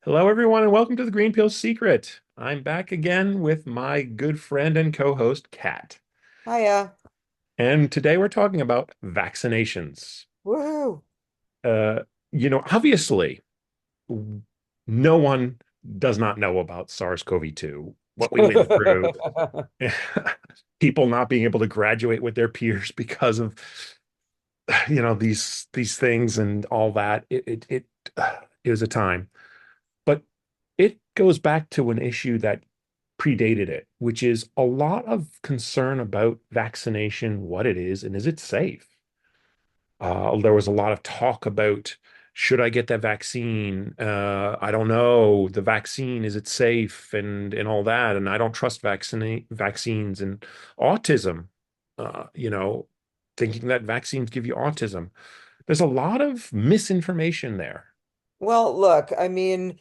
Hello, everyone, and welcome to the Green Pill Secret. I'm back again with my good friend and co-host, Kat. Hiya. And today we're talking about vaccinations. Woohoo. Uh, obviously, no one does not know about SARS-CoV-2, what we went through, people not being able to graduate with their peers because of, these things and all that. It was a time. But it goes back to an issue that predated it, which is a lot of concern about vaccination, what it is, and is it safe? There was a lot of talk about should I get that vaccine? I don't know. The vaccine, is it safe and all that? And I don't trust vaccines and autism, uh, you know, thinking that vaccines give you autism. There's a lot of misinformation there. Well, look, I mean,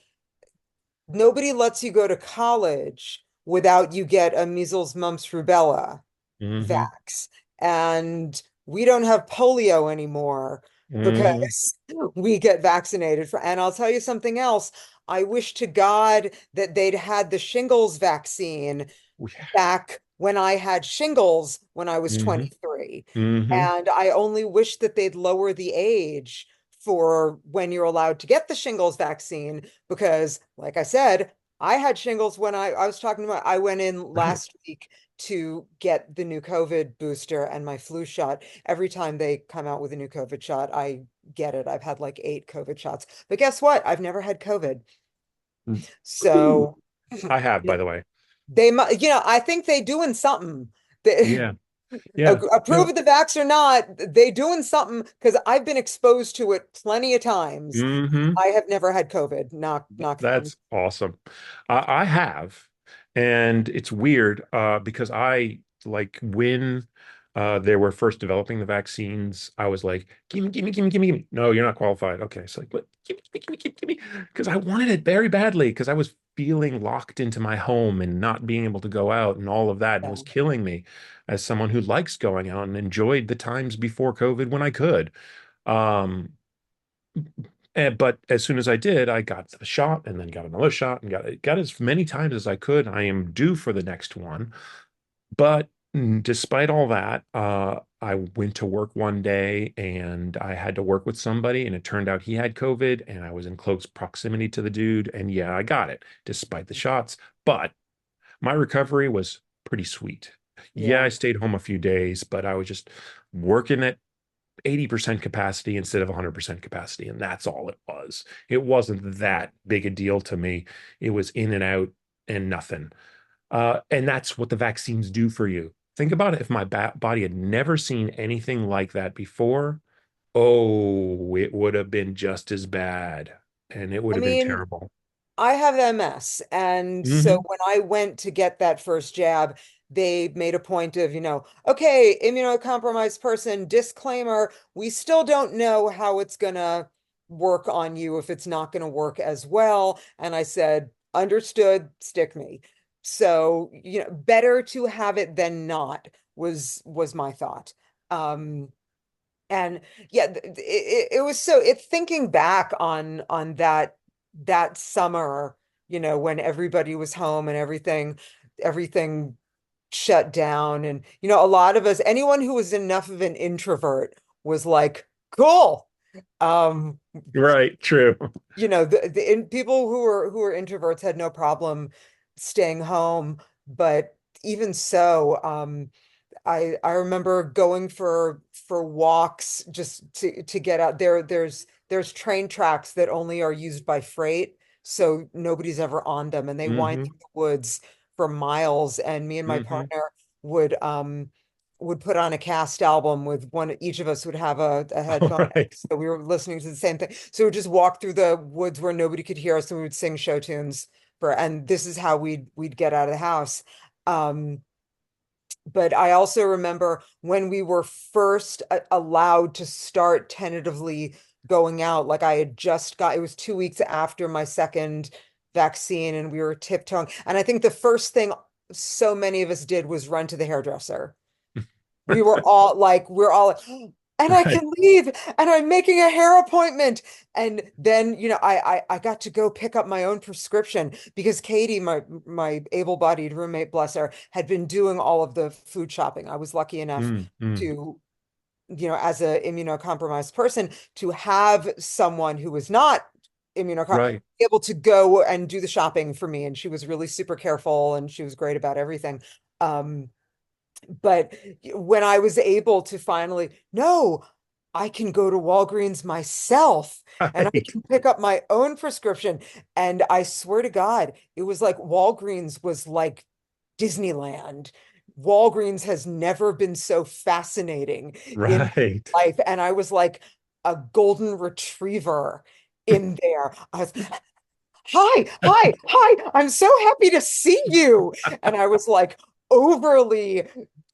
nobody lets you go to college without you get a measles, mumps, rubella Hmm. vax. And we don't have polio anymore Hmm. because we get vaccinated for, and I'll tell you something else. I wish to God that they'd had the shingles vaccine back when I had shingles when I was Hmm. 23. Hmm. And I only wish that they'd lower the age for when you're allowed to get the shingles vaccine because, like I said, I had shingles when I was talking about I went in Right. last week to get the new COVID booster and my flu shot. Every time they come out with a new COVID shot, I get it. I've had like 8 COVID shots. But guess what? I've never had COVID. Woohoo. So I have, by the way. they might, I think they doing something. They, Yeah. Yeah. approve No. of the vax or not, they doing something because I've been exposed to it plenty of times. Hmm. I have never had COVID. Knock on. That's awesome. I have, and it's weird because I like when they were first developing the vaccines, I was like, "Give me, give me, give me, give me, give me." No, you're not qualified. Okay, so like, what? Give me, give me, give me, give me, because I wanted it very badly because I was feeling locked into my home and not being able to go out and all of that, and it Yeah. was killing me as someone who likes going out and enjoyed the times before COVID when I could. Um, but as soon as I did, I got the shot and then got another shot and got as many times as I could. I am due for the next one. But despite all that, I went to work one day and I had to work with somebody, and it turned out he had COVID, and I was in close proximity to the dude. And yeah, I got it despite the shots. But my recovery was pretty sweet. Yeah, Yeah. I stayed home a few days, but I was just working at 80% capacity instead of 100% capacity. And that's all it was. It wasn't that big a deal to me. It was in and out and nothing. And that's what the vaccines do for you. Think about it. If my body had never seen anything like that before, oh, it would have been just as bad. And it would I have been mean, terrible. I have MS. And so Hmm. when I went to get that first jab, they made a point of, okay, immunocompromised person, disclaimer, we still don't know how it's gonna work on you if it's not gonna work as well. And I said, understood, stick me. So, better to have it than not was my thought. Um, and yeah, it was so it thinking back on that summer, when everybody was home and everything shut down. And a lot of us, anyone who was enough of an introvert was like, cool. Um, Right. True. people who were introverts had no problem staying home, but even so, I remember going for walks just to get out there. There's train tracks that only are used by freight, so nobody's ever on them, and they wind Hmm. through the woods for miles. And me and my Hmm. partner would put on a cast album with one. Each of us would have a All headphone, right. so we were listening to the same thing. So we'd just walk through the woods where nobody could hear us, and we would sing show tunes and this is how we'd get out of the house. Um, but I also remember when we were first allowed to start tentatively going out, like I had just got, it was 2 weeks after my second vaccine and we were tiptoeing. And I think the first thing so many of us did was run to the hairdresser. We were all like, and I Right. can leave and I'm making a hair appointment. And then, I got to go pick up my own prescription because Katie, my able-bodied roommate, bless her, had been doing all of the food shopping. I was lucky enough Mm, mm. to, as a immunocompromised person, to have someone who was not immunocompromised Right. able to go and do the shopping for me. And she was really super careful and she was great about everything. Um, but when I was able to finally, no, I can go to Walgreens myself and I Right. can pick up my own prescription. And I swear to God, it was like Walgreens was like Disneyland. Walgreens has never been so fascinating in Right. life. And I was like a golden retriever in there. I was, hi, hi, hi, I'm so happy to see you. And I was like overly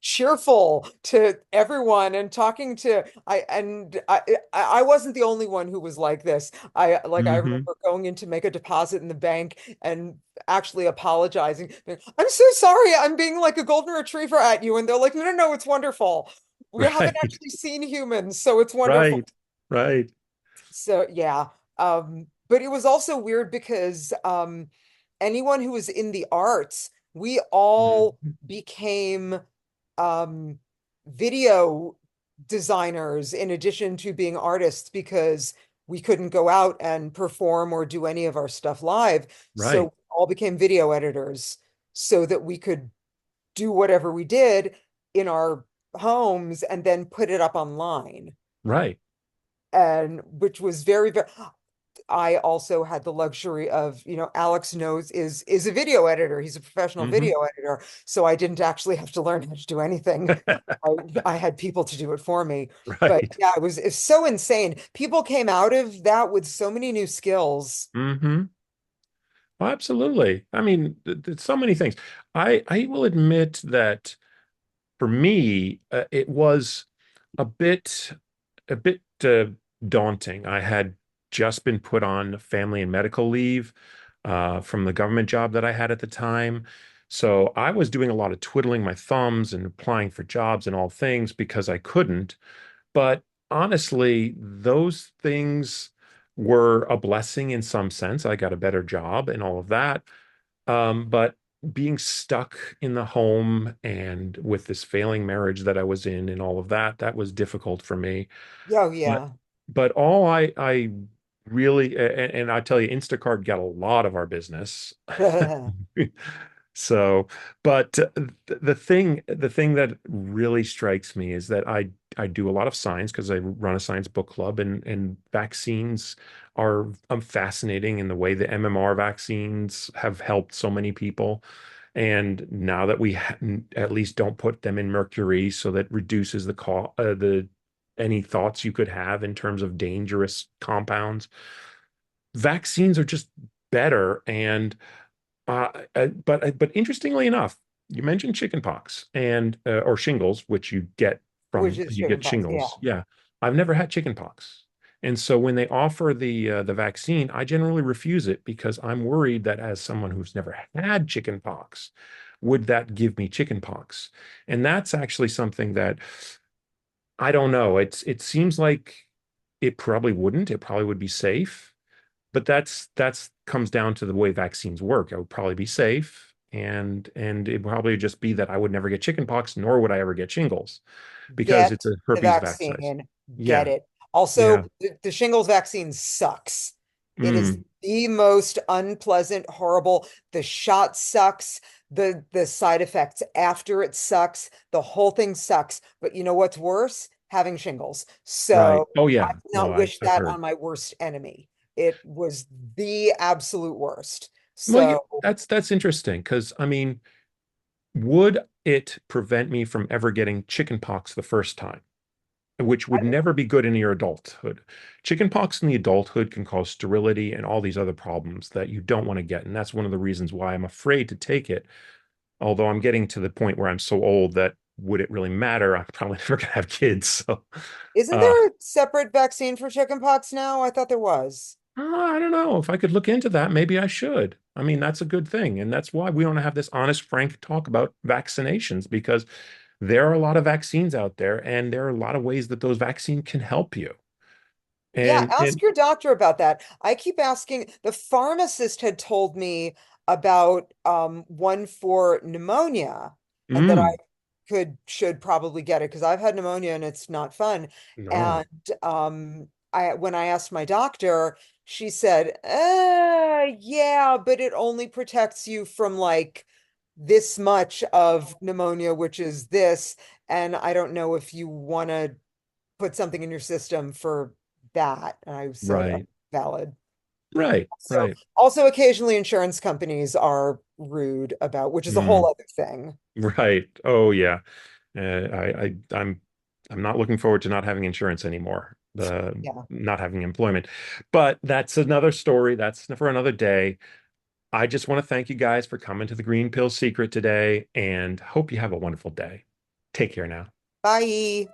cheerful to everyone and talking to I wasn't the only one who was like this. I Hmm. remember going in to make a deposit in the bank and actually apologizing. I'm so sorry, I'm being like a golden retriever at you. And they're like, no, no, no, it's wonderful. We haven't Right. actually seen humans, so it's wonderful. Right. Right. So yeah. But it was also weird because anyone who was in the arts, we all Mhm. became um video designers in addition to being artists because we couldn't go out and perform or do any of our stuff live. So Right. we all became video editors so that we could do whatever we did in our homes and then put it up online. Right. And which was very, very, I also had the luxury of, Alex knows is a video editor. He's a professional Hmm. video editor. So I didn't actually have to learn how to do anything. I had people to do it for me. But Right. yeah, it's so insane. People came out of that with so many new skills. Hmm. Well, absolutely. I mean, so many things. I will admit that for me, it was a bit a bit daunting. I had just been put on family and medical leave from the government job that I had at the time. So I was doing a lot of twiddling my thumbs and applying for jobs and all things because I couldn't. But honestly, those things were a blessing in some sense. I got a better job and all of that. But being stuck in the home and with this failing marriage that I was in and all of that, that was difficult for me. Oh But yeah. all I really and I tell you, Instacart got a lot of our business. So, but the thing that really strikes me is that I do a lot of science because I run a science book club, and vaccines are fascinating in the way the MMR vaccines have helped so many people. And now that we at least don't put them in mercury, so that reduces the any thoughts you could have in terms of dangerous compounds. Vaccines are just better, and but interestingly enough, you mentioned chickenpox and or shingles, which Which is you get chickenpox. Yeah. shingles. Yeah, I've never had chickenpox, and so when they offer the vaccine, I generally refuse it because I'm worried that as someone who's never had chickenpox, would that give me chickenpox? And that's actually something that I don't know. It seems like it probably wouldn't. It probably would be safe, but that's comes down to the way vaccines work. I would probably be safe, and it would probably just be that I would never get chickenpox, nor would I ever get shingles because Get it's a the herpes vaccine. vaccine, get Yeah, it. Also, yeah. the shingles vaccine sucks. It is Mm, the most unpleasant, horrible. The shot sucks. The side effects after it sucks. The whole thing sucks. But you know what's worse? Having shingles. right. So Oh I yeah. do No, not wish I've that heard. on my worst enemy. It was the absolute worst. Well, So that's interesting because I mean, would it prevent me from ever getting chickenpox the first time? Which would never be good in your adulthood. Chickenpox in the adulthood can cause sterility and all these other problems that you don't want to get. And that's one of the reasons why I'm afraid to take it. Although I'm getting to the point where I'm so old that would it really matter? I'm probably never going to have kids. So, isn't uh, there a separate vaccine for chickenpox now? I thought there was. I don't know if I could look into that. Maybe I should. I mean, that's a good thing. And that's why we want to have this honest, frank talk about vaccinations because there are a lot of vaccines out there, and there are a lot of ways that those vaccines can help you. Yeah, And ask your doctor about that. I keep asking, the pharmacist had told me about one for pneumonia and that I should probably get it because I've had pneumonia and it's not fun. no, And I when I asked my doctor, she said, yeah, but it only protects you from like this much of pneumonia, which is this. And I don't know if you want to put something in your system for that. And I said, oh, right, valid. right, So right. also occasionally insurance companies are rude about, which is a whole Mm, other thing. right. Oh yeah. I'm not looking forward to not having insurance anymore. The Yeah. not having employment. But that's another story. That's for another day. I just want to thank you guys for coming to the Green Pill Secret today and hope you have a wonderful day. Take care now. Bye.